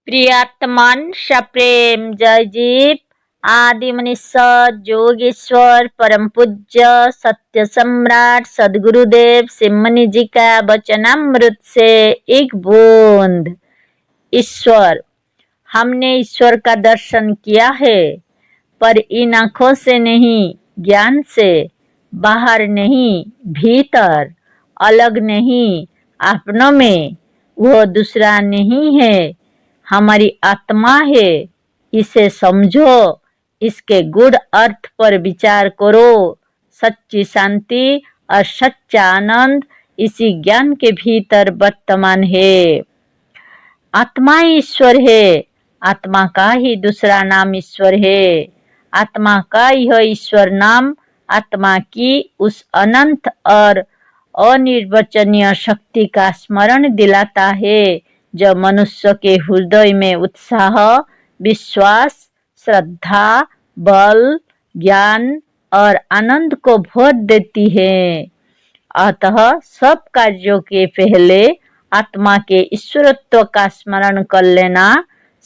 प्रियात्मन सप्रेम जय जीव आदि मनीषा जोगेश्वर परम पूज्य सत्य सम्राट सदगुरुदेव सिमनी जी का वचनामृत से एक बूंद। ईश्वर, हमने ईश्वर का दर्शन किया है, पर इन आंखों से नहीं, ज्ञान से। बाहर नहीं, भीतर। अलग नहीं, अपनों में। वो दूसरा नहीं है, हमारी आत्मा है। इसे समझो, इसके गूढ़ अर्थ पर विचार करो। सच्ची शांति और सच्चा आनंद इसी ज्ञान के भीतर वर्तमान है। आत्मा ईश्वर है, आत्मा का ही दूसरा नाम ईश्वर है। आत्मा का यह ईश्वर नाम आत्मा की उस अनंत और अनिर्वचनीय शक्ति का स्मरण दिलाता है जो मनुष्य के हृदय में उत्साह, विश्वास, श्रद्धा, बल, ज्ञान और आनंद को भर देती है। अतः सब कार्यों के पहले आत्मा के ईश्वरत्व का स्मरण कर लेना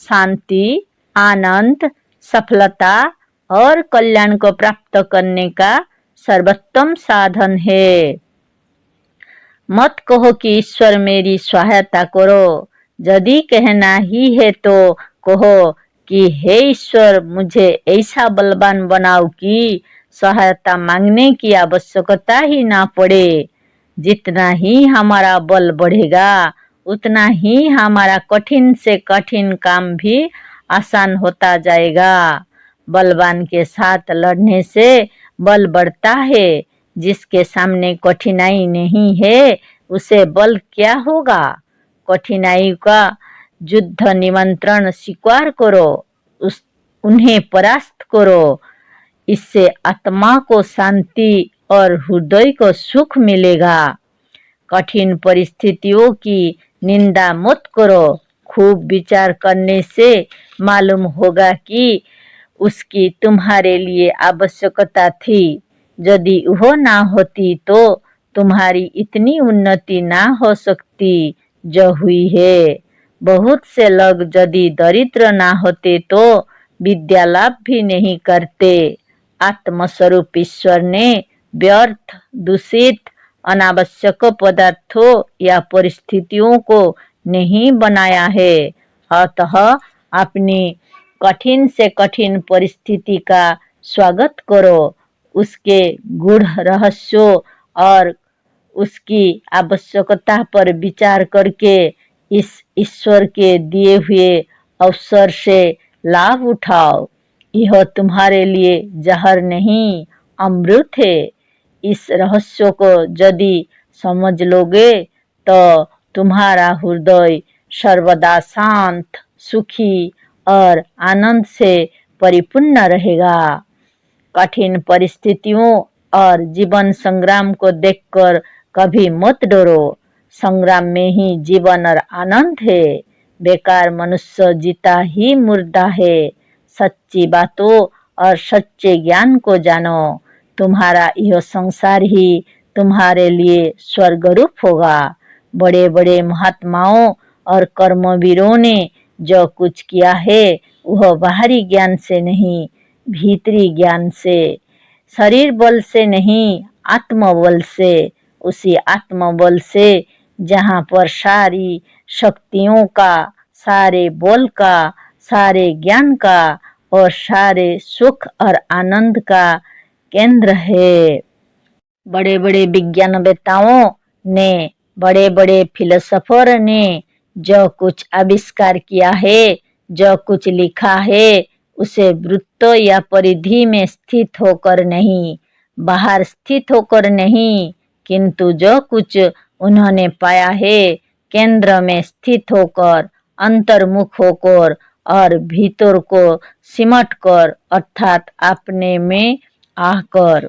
शांति, आनंद, सफलता और कल्याण को प्राप्त करने का सर्वोत्तम साधन है। मत कहो कि ईश्वर मेरी सहायता करो। यदि कहना ही है तो कहो कि हे ईश्वर, मुझे ऐसा बलवान बनाओ कि सहायता मांगने की आवश्यकता ही ना पड़े। जितना ही हमारा बल बढ़ेगा, उतना ही हमारा कठिन से कठिन काम भी आसान होता जाएगा। बलवान के साथ लड़ने से बल बढ़ता है। जिसके सामने कठिनाई नहीं है, उसे बल क्या होगा। कठिनाई का युद्ध निमंत्रण स्वीकार करो, उन्हें परास्त करो। इससे आत्मा को शांति और हृदय को सुख मिलेगा। कठिन परिस्थितियों की निंदा मत करो। खूब विचार करने से मालूम होगा कि उसकी तुम्हारे लिए आवश्यकता थी। यदि वह ना होती तो तुम्हारी इतनी उन्नति ना हो सकती जो हुई है। बहुत से लोग यदि दरिद्र ना होते तो विद्या लाभ भी नहीं करते। आत्मस्वरूप ईश्वर ने व्यर्थ, दूषित, अनावश्यक पदार्थों या परिस्थितियों को नहीं बनाया है। अतः अपनी कठिन से कठिन परिस्थिति का स्वागत करो। उसके गूढ़ रहस्यों और उसकी आवश्यकता पर विचार करके इस ईश्वर के दिए हुए अवसर से लाभ उठाओ। यह तुम्हारे लिए जहर नहीं, अमृत है। इस रहस्य को यदि समझ लोगे तो तुम्हारा हृदय सर्वदा शांत, सुखी और आनंद से परिपूर्ण रहेगा। कठिन परिस्थितियों और जीवन संग्राम को देखकर कभी मत डरो। संग्राम में ही जीवन और आनंद है। बेकार मनुष्य जीता ही मुर्दा है। सच्ची बातों और सच्चे ज्ञान को जानो। तुम्हारा यह संसार ही तुम्हारे लिए स्वर्गरूप होगा। बड़े बड़े महात्माओं और कर्मवीरों ने जो कुछ किया है वह बाहरी ज्ञान से नहीं, भीतरी ज्ञान से, शरीर बल से नहीं, आत्मबल से। उसी आत्मबल से जहाँ पर सारी शक्तियों का, सारे बल का, सारे ज्ञान का और सारे सुख और आनंद का केंद्र है। बड़े बड़े विज्ञानवेत्ताओं ने, बड़े बड़े फिलोसोफर ने जो कुछ आविष्कार किया है, जो कुछ लिखा है, उसे वृत्त या परिधि में स्थित होकर नहीं, बाहर स्थित होकर नहीं, किंतु जो कुछ उन्होंने पाया है केंद्र में स्थित होकर, अंतर्मुख होकर और भीतर को सिमट कर, अर्थात अपने में आकर।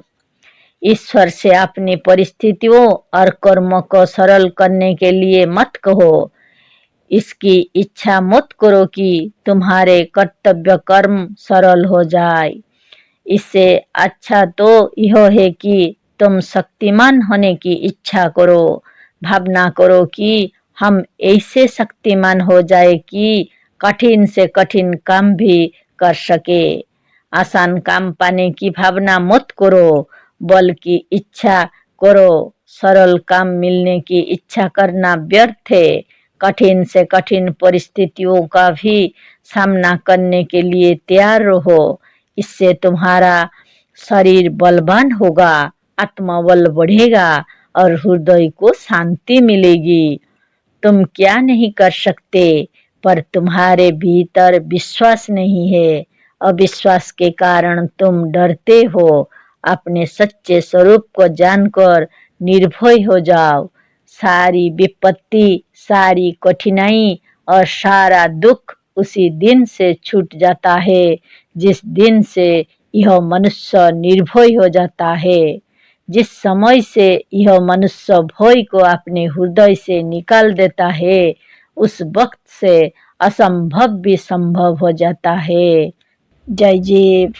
ईश्वर से अपनी परिस्थितियों और कर्म को सरल करने के लिए मत कहो। इसकी इच्छा मत करो कि तुम्हारे कर्तव्य कर्म सरल हो जाए। इससे अच्छा तो यह है कि तुम शक्तिमान होने की इच्छा करो। भावना करो कि हम ऐसे शक्तिमान हो जाए कि कठिन से कठिन काम भी कर सके। आसान काम पाने की भावना मत करो, बल्कि इच्छा करो। सरल काम मिलने की इच्छा करना व्यर्थ है। कठिन से कठिन परिस्थितियों का भी सामना करने के लिए तैयार रहो। इससे तुम्हारा शरीर बलवान होगा, आत्मबल बढ़ेगा और हृदय को शांति मिलेगी। तुम क्या नहीं कर सकते, पर तुम्हारे भीतर विश्वास नहीं है। अविश्वास के कारण तुम डरते हो। अपने सच्चे स्वरूप को जानकर निर्भय हो जाओ। सारी विपत्ति, सारी कठिनाई और सारा दुख उसी दिन से छूट जाता है जिस दिन से यह मनुष्य निर्भय हो जाता है। जिस समय से यह मनुष्य भय को अपने हृदय से निकाल देता है, उस वक्त से असंभव भी संभव हो जाता है। जय जीव।